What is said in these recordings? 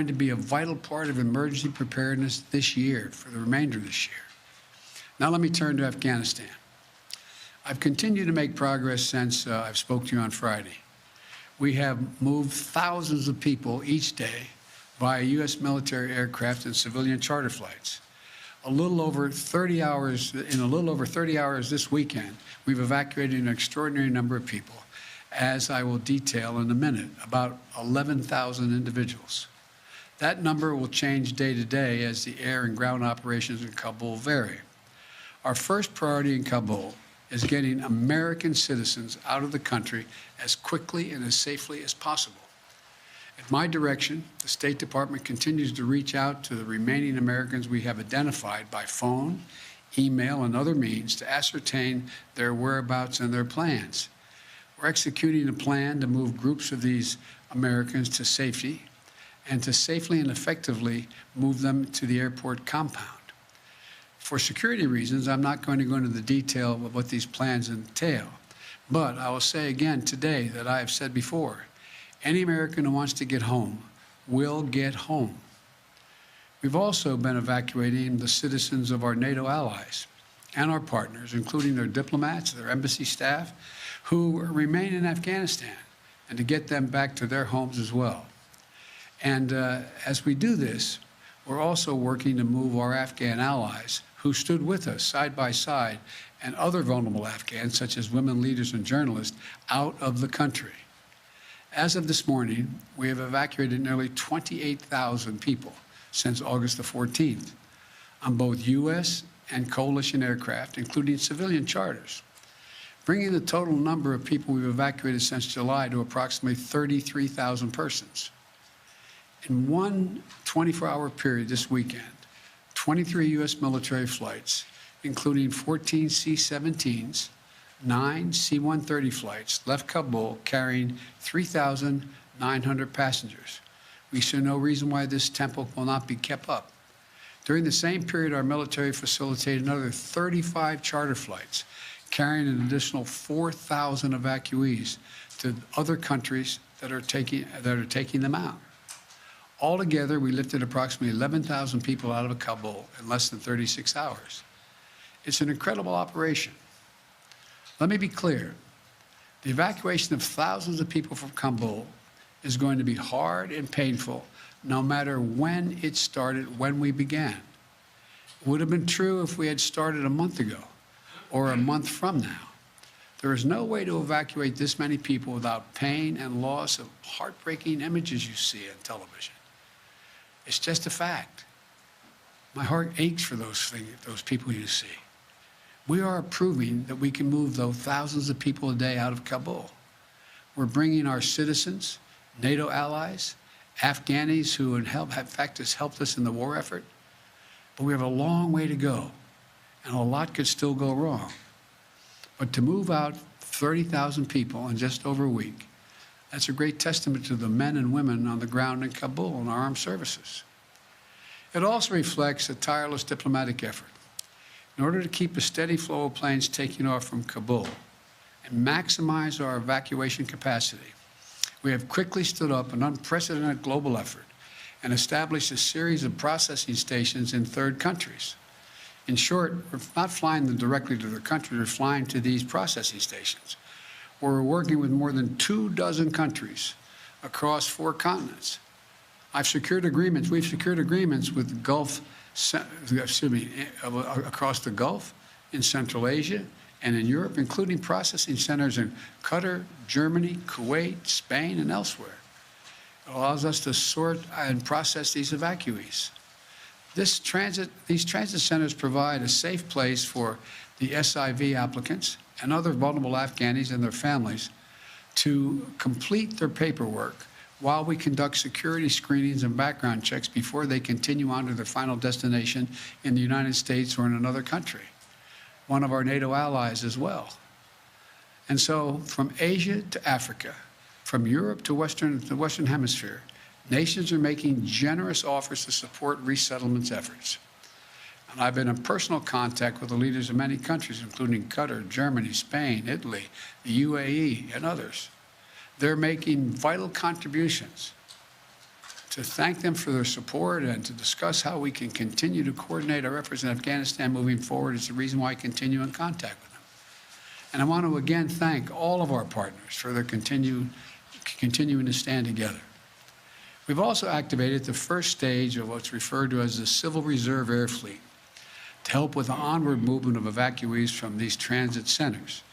going to be a vital part of emergency preparedness this year, for the remainder of this year. Now let me turn to Afghanistan. I've continued to make progress since I've spoke to you on Friday. We have moved thousands of people each day via U.S. military aircraft and civilian charter flights. In a little over 30 hours this weekend, we've evacuated an extraordinary number of people, as I will detail in a minute, about 11,000 individuals. That number will change day to day as the air and ground operations in Kabul vary. Our first priority in Kabul is getting American citizens out of the country as quickly and as safely as possible. At my direction, the State Department continues to reach out to the remaining Americans we have identified by phone, email, and other means to ascertain their whereabouts and their plans. We're executing a plan to move groups of these Americans to safety and to safely and effectively move them to the airport compound. For security reasons, I'm not going to go into the detail of what these plans entail, but I will say again today that I have said before, any American who wants to get home will get home. We've also been evacuating the citizens of our NATO allies and our partners, including their diplomats, their embassy staff, who remain in Afghanistan, and to get them back to their homes as well. And as we do this, we're also working to move our Afghan allies who stood with us side by side and other vulnerable Afghans, such as women leaders and journalists, out of the country. As of this morning, we have evacuated nearly 28,000 people since August the 14th on both U.S. and coalition aircraft, including civilian charters, bringing the total number of people we've evacuated since July to approximately 33,000 persons. In one 24-hour period this weekend, 23 U.S. military flights, including 14 C-17s, 9 C-130 flights, left Kabul carrying 3,900 passengers. We see no reason why this tempo will not be kept up. During the same period, our military facilitated another 35 charter flights, carrying an additional 4,000 evacuees to other countries that are taking them out. Altogether, we lifted approximately 11,000 people out of Kabul in less than 36 hours. It's an incredible operation. Let me be clear. The evacuation of thousands of people from Kabul is going to be hard and painful, no matter when it started, when we began. It would have been true if we had started a month ago or a month from now. There is no way to evacuate this many people without pain and loss of heartbreaking images you see on television. It's just a fact. My heart aches for those people you see. We are proving that we can move those thousands of people a day out of Kabul. We're bringing our citizens, NATO allies, Afghanis who in fact has helped us in the war effort, but we have a long way to go, and a lot could still go wrong. But to move out 30,000 people in just over a week, that's a great testament to the men and women on the ground in Kabul and our armed services. It also reflects a tireless diplomatic effort. In order to keep a steady flow of planes taking off from Kabul and maximize our evacuation capacity, we have quickly stood up an unprecedented global effort and established a series of processing stations in third countries. In short, we're not flying them directly to their country, we're flying to these processing stations, where we're working with more than 24 countries across 4 continents. We've secured agreements with across the Gulf, in Central Asia, and in Europe, including processing centers in Qatar, Germany, Kuwait, Spain, and elsewhere. It allows us to sort and process these evacuees. These transit centers provide a safe place for the SIV applicants and other vulnerable Afghanis and their families to complete their paperwork while we conduct security screenings and background checks before they continue on to their final destination in the United States or in another country, one of our NATO allies as well. And so from Asia to Africa, from Europe to the Western Hemisphere, nations are making generous offers to support resettlement efforts. And I've been in personal contact with the leaders of many countries, including Qatar, Germany, Spain, Italy, the UAE, and others. They're making vital contributions to thank them for their support and to discuss how we can continue to coordinate our efforts in Afghanistan moving forward is the reason why I continue in contact with them. And I want to again thank all of our partners for their continuing to stand together. We've also activated the first stage of what's referred to as the Civil Reserve Air Fleet to help with the onward movement of evacuees from these transit centers.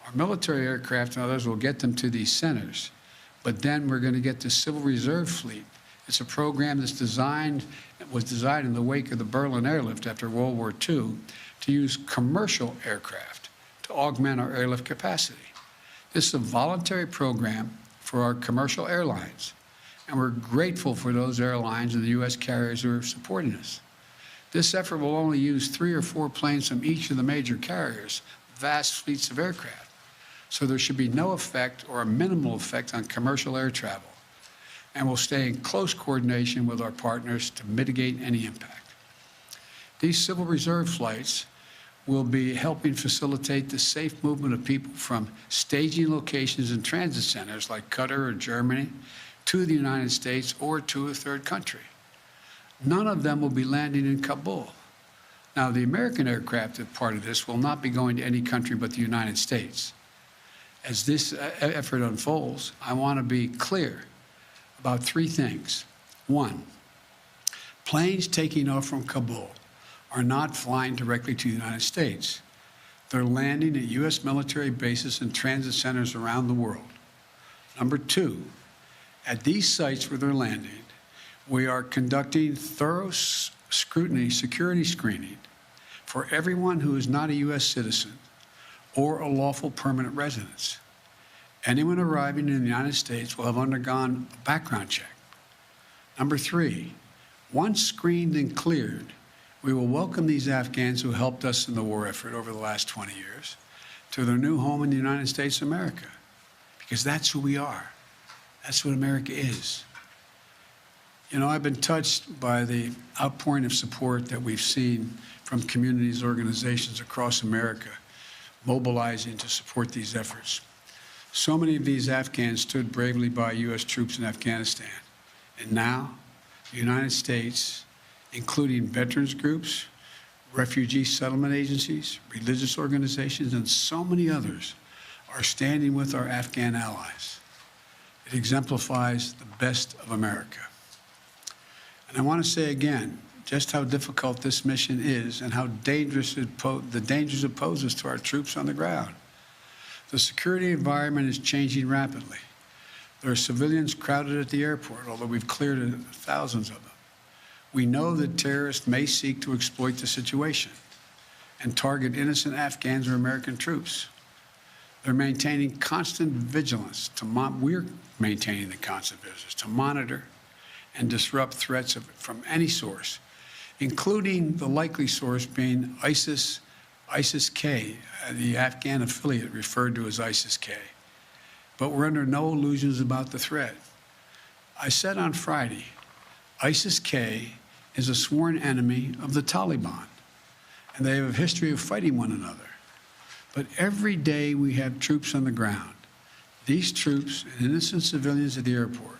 Our military aircraft and others will get them to these centers, but then we're going to get the Civil Reserve Fleet. It's a program that's was designed in the wake of the Berlin airlift after World War II to use commercial aircraft to augment our airlift capacity. This is a voluntary program for our commercial airlines, and we're grateful for those airlines and the U.S. carriers who are supporting us. This effort will only use 3 or 4 planes from each of the major carriers, vast fleets of aircraft, so there should be no effect or a minimal effect on commercial air travel, and we'll stay in close coordination with our partners to mitigate any impact. These Civil Reserve flights will be helping facilitate the safe movement of people from staging locations and transit centers like Qatar or Germany to the United States or to a third country. None of them will be landing in Kabul. Now, the American aircraft, as part of this, will not be going to any country but the United States. As this effort unfolds, I want to be clear about 3 things. 1, planes taking off from Kabul are not flying directly to the United States. They're landing at U.S. military bases and transit centers around the world. Number 2, at these sites where they're landing, we are conducting thorough scrutiny, security screening for everyone who is not a U.S. citizen or a lawful permanent resident. Anyone arriving in the United States will have undergone a background check. Number 3, once screened and cleared, we will welcome these Afghans who helped us in the war effort over the last 20 years to their new home in the United States of America, because that's who we are. That's what America is. You know, I've been touched by the outpouring of support that we've seen from communities, organizations across America mobilizing to support these efforts. So many of these Afghans stood bravely by U.S. troops in Afghanistan. And now, the United States, including veterans groups, refugee settlement agencies, religious organizations, and so many others, are standing with our Afghan allies. It exemplifies the best of America. And I want to say again just how difficult this mission is and how dangerous the dangers it poses to our troops on the ground. The security environment is changing rapidly. There are civilians crowded at the airport, although we've cleared thousands of them. We know that terrorists may seek to exploit the situation and target innocent Afghans or American troops. They're maintaining constant vigilance we're maintaining the constant vigilance to monitor and disrupt threats from any source, including the likely source being ISIS-K, the Afghan affiliate referred to as ISIS-K. But we're under no illusions about the threat. I said on Friday, ISIS-K is a sworn enemy of the Taliban, and they have a history of fighting one another. But every day we have troops on the ground. These troops and innocent civilians at the airport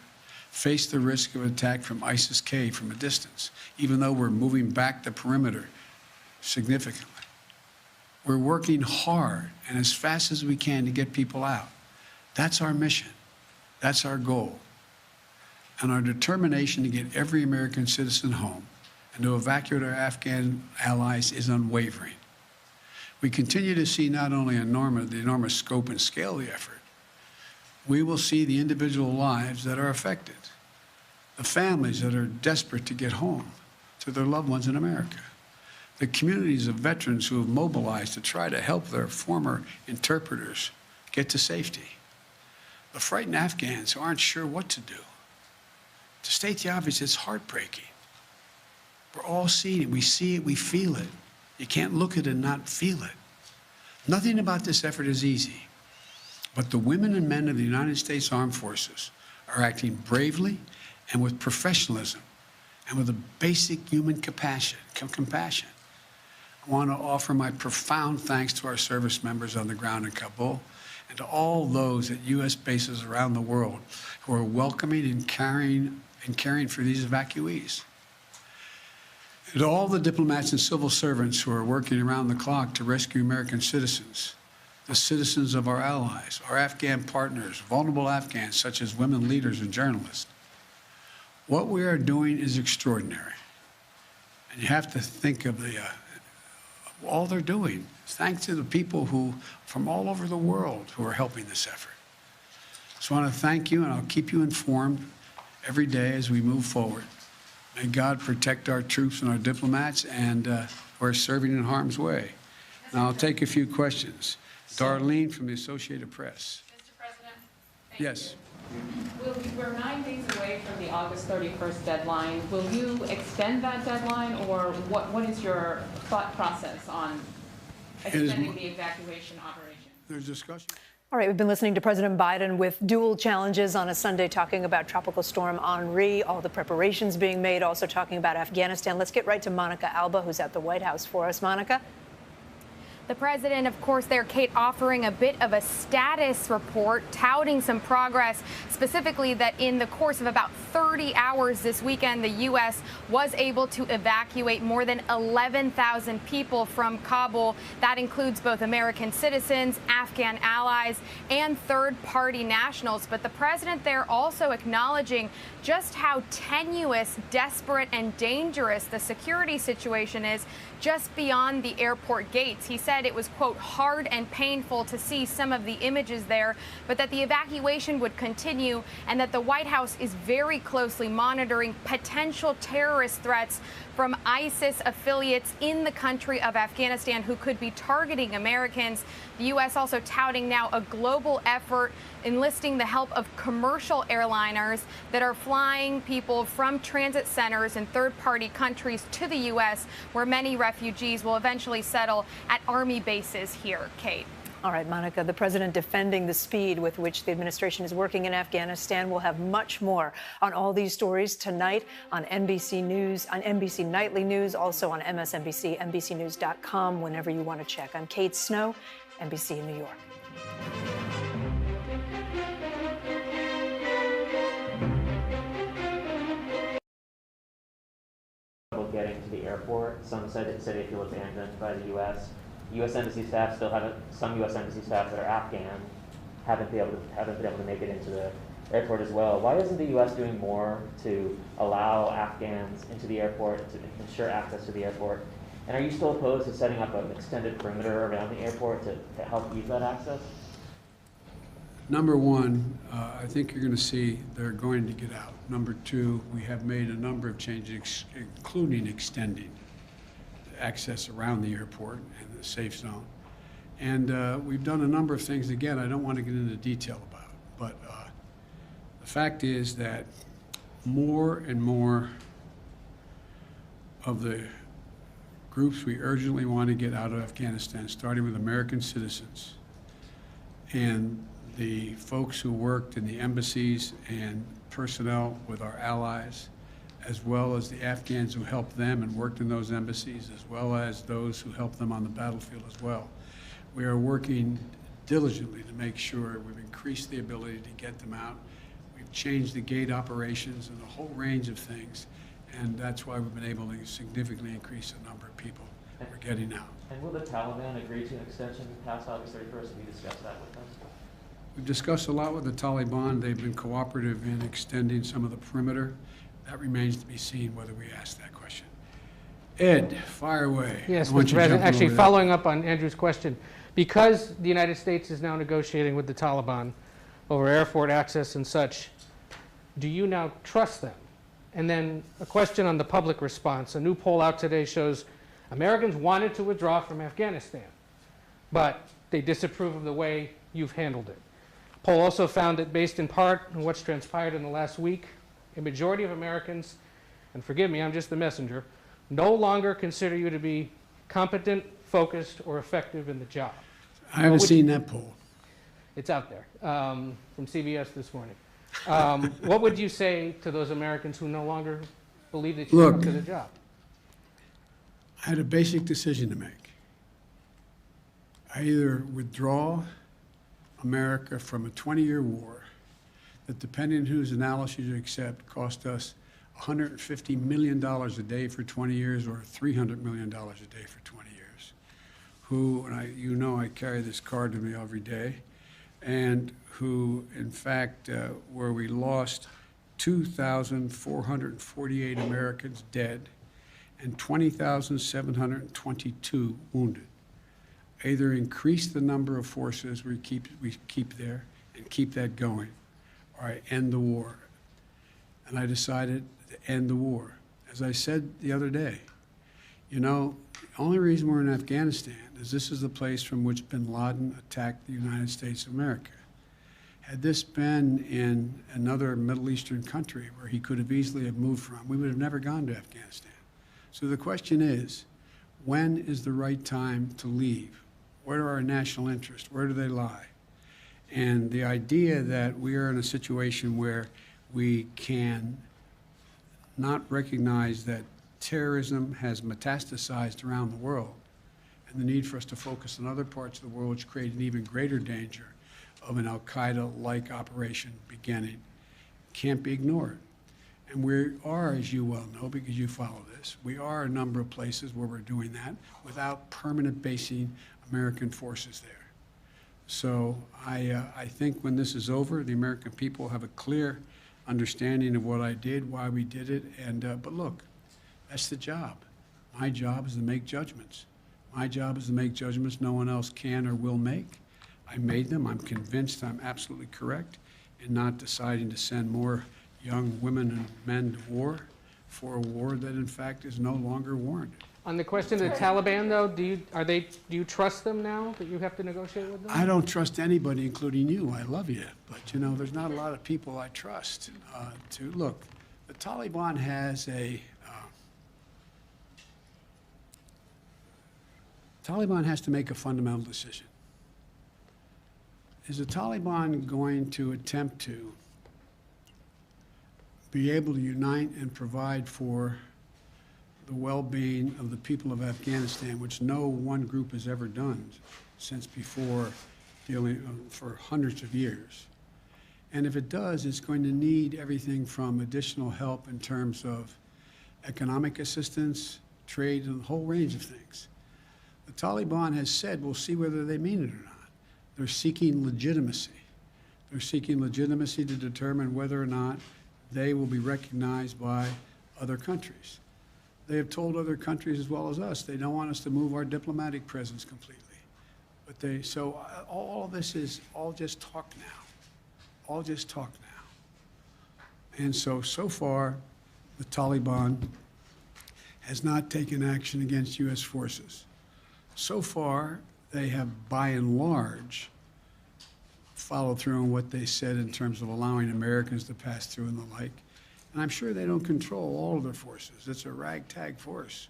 face the risk of attack from ISIS-K from a distance, even though we're moving back the perimeter significantly. We're working hard and as fast as we can to get people out. That's our mission. That's our goal. And our determination to get every American citizen home and to evacuate our Afghan allies is unwavering. We continue to see not only the enormous scope and scale of the effort, we will see the individual lives that are affected, the families that are desperate to get home to their loved ones in America, the communities of veterans who have mobilized to try to help their former interpreters get to safety, the frightened Afghans who aren't sure what to do. To state the obvious, it's heartbreaking. We're all seeing it. We see it. We feel it. You can't look at it and not feel it. Nothing about this effort is easy. But the women and men of the United States Armed Forces are acting bravely and with professionalism and with a basic human compassion. I want to offer my profound thanks to our service members on the ground in Kabul and to all those at U.S. bases around the world who are welcoming and carrying in caring for these evacuees. And to all the diplomats and civil servants who are working around the clock to rescue American citizens, the citizens of our allies, our Afghan partners, vulnerable Afghans such as women leaders and journalists, what we are doing is extraordinary. And you have to think of all they're doing, thanks to the people from all over the world who are helping this effort. So I want to thank you, and I'll keep you informed every day as we move forward. May God protect our troops and our diplomats and who are serving in harm's way. Now I'll take a few questions. Darlene from the Associated Press. Mr. President, Yes. We're 9 days away from the August 31st deadline. Will you extend that deadline, or what is your thought process on extending the evacuation operation? There's discussion. All right, we've been listening to President Biden with dual challenges on a Sunday, talking about Tropical Storm Henri, all the preparations being made, also talking about Afghanistan. Let's get right to Monica Alba, who's at the White House for us. Monica? The president, of course, there, Kate, offering a bit of a status report, touting some progress, specifically that in the course of about 30 hours this weekend, the U.S. was able to evacuate more than 11,000 people from Kabul. That includes both American citizens, Afghan allies, and third-party nationals. But the president there also acknowledging just how tenuous, desperate, and dangerous the security situation is just beyond the airport gates. He said it was, quote, hard and painful to see some of the images there, but that the evacuation would continue and that the White House is very closely monitoring potential terrorist threats from ISIS affiliates in the country of Afghanistan who could be targeting Americans. The U.S. also touting now a global effort enlisting the help of commercial airliners that are flying people from transit centers in third-party countries to the U.S., where many refugees will eventually settle at Army bases here. Kate. All right, Monica, the president defending the speed with which the administration is working in Afghanistan. We'll have much more on all these stories tonight on NBC News, on NBC Nightly News, also on MSNBC, NBCNews.com, whenever you want to check. I'm Kate Snow, NBC in New York. Getting to the airport. Some said it they feel abandoned by the U.S. U.S. Embassy staff still haven't. Some U.S. Embassy staff that are Afghan haven't been able to make it into the airport as well. Why isn't the U.S. doing more to allow Afghans into the airport, to ensure access to the airport? And are you still opposed to setting up an extended perimeter around the airport to help ease that access? Number one, I think you're going to see they're going to get out. Number two, we have made a number of changes, including extending access around the airport and the safe zone. And we've done a number of things, again, I don't want to get into detail about, but the fact is that more and more of the groups we urgently want to get out of Afghanistan, starting with American citizens and the folks who worked in the embassies and personnel with our allies, as well as the Afghans who helped them and worked in those embassies, as well as those who helped them on the battlefield as well. We are working diligently to make sure we've increased the ability to get them out. We've changed the gate operations and a whole range of things, and that's why we've been able to significantly increase the number of people we're getting out. And will the Taliban agree to an extension past August 31st? Have you discussed that with them? We've discussed a lot with the Taliban. They've been cooperative in extending some of the perimeter. That remains to be seen whether we ask that question. Ed, fire away. Yes, Mr. President, actually following up on Andrew's question, because the United States is now negotiating with the Taliban over airport access and such, do you now trust them? And then a question on the public response. A new poll out today shows Americans wanted to withdraw from Afghanistan, but they disapprove of the way you've handled it. Poll also found that based in part on what's transpired in the last week, a majority of Americans, and forgive me, I'm just the messenger, no longer consider you to be competent, focused, or effective in the job. I haven't seen that poll. It's out there from CBS this morning. What would you say to those Americans who no longer believe that you're up to the job? I had a basic decision to make. I either withdraw America from a 20-year war that, depending on whose analysis you accept, cost us $150 million a day for 20 years or $300 million a day for 20 years, who, and you know I carry this card with me every day, and who, in fact, where we lost 2,448 Americans dead and 20,722 wounded. Either increase the number of forces we keep there and keep that going, or I end the war. And I decided to end the war. As I said the other day, you know, the only reason we're in Afghanistan is this is the place from which bin Laden attacked the United States of America. Had this been in another Middle Eastern country where he could have easily have moved from, we would have never gone to Afghanistan. So the question is, when is the right time to leave? Where are our national interests? Where do they lie? And the idea that we are in a situation where we can not recognize that terrorism has metastasized around the world, and the need for us to focus on other parts of the world which create an even greater danger of an al-Qaeda-like operation beginning, can't be ignored. And we are, as you well know, because you follow this, we are a number of places where we're doing that without permanent basing American forces there. So I think when this is over, the American people have a clear understanding of what I did, why we did it, and but look, that's the job. My job is to make judgments. My job is to make judgments no one else can or will make. I made them. I'm convinced I'm absolutely correct in not deciding to send more young women and men to war for a war that, in fact, is no longer warranted. On the question of the Taliban, though, do you trust them now that you have to negotiate with them? I don't trust anybody, including you. I love you, but you know, there's not a lot of people I trust. To look, the Taliban has to make a fundamental decision. Is the Taliban going to attempt to be able to unite and provide for the well-being of the people of Afghanistan, which no one group has ever done since before, dealing for hundreds of years? And if it does, it's going to need everything from additional help in terms of economic assistance, trade, and a whole range of things. The Taliban has said, we'll see whether they mean it or not. They're seeking legitimacy. They're seeking legitimacy to determine whether or not they will be recognized by other countries. They have told other countries as well as us they don't want us to move our diplomatic presence completely. But so all of this is all just talk now. All just talk now. And so far, the Taliban has not taken action against U.S. forces. So far, they have, by and large, followed through on what they said in terms of allowing Americans to pass through and the like. And I'm sure they don't control all of their forces. It's a ragtag force.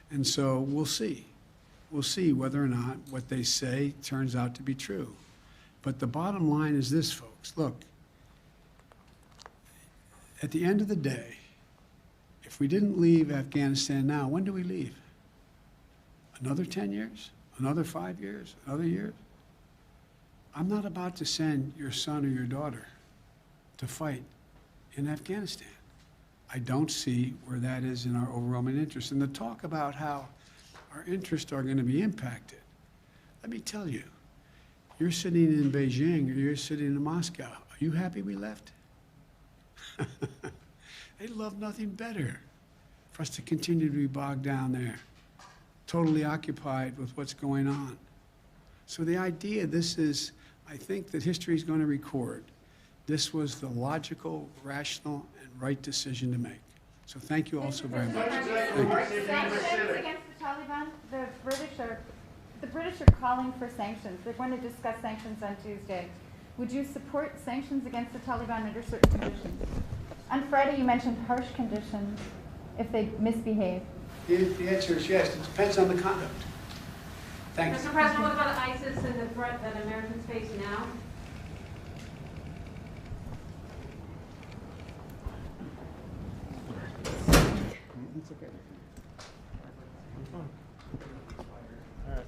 And so we'll see. We'll see whether or not what they say turns out to be true. But the bottom line is this, folks. Look, at the end of the day, if we didn't leave Afghanistan now, when do we leave? Another 10 years? Another 5 years? Another year? I'm not about to send your son or your daughter to fight in Afghanistan. I don't see where that is in our overwhelming interest. And the talk about how our interests are going to be impacted, let me tell you, you're sitting in Beijing or you're sitting in Moscow. Are you happy we left? They'd love nothing better for us to continue to be bogged down there, totally occupied with what's going on. So the idea, I think that history is going to record, this was the logical, rational, and right decision to make. So thank you all so very much. Sanctions against the Taliban, the British are calling for sanctions. They're going to discuss sanctions on Tuesday. Would you support sanctions against the Taliban under certain conditions? On Friday, you mentioned harsh conditions if they misbehave. The answer is yes. It depends on the conduct. Thanks. Mr. President, what about ISIS and the threat that Americans face now? It's okay. All right.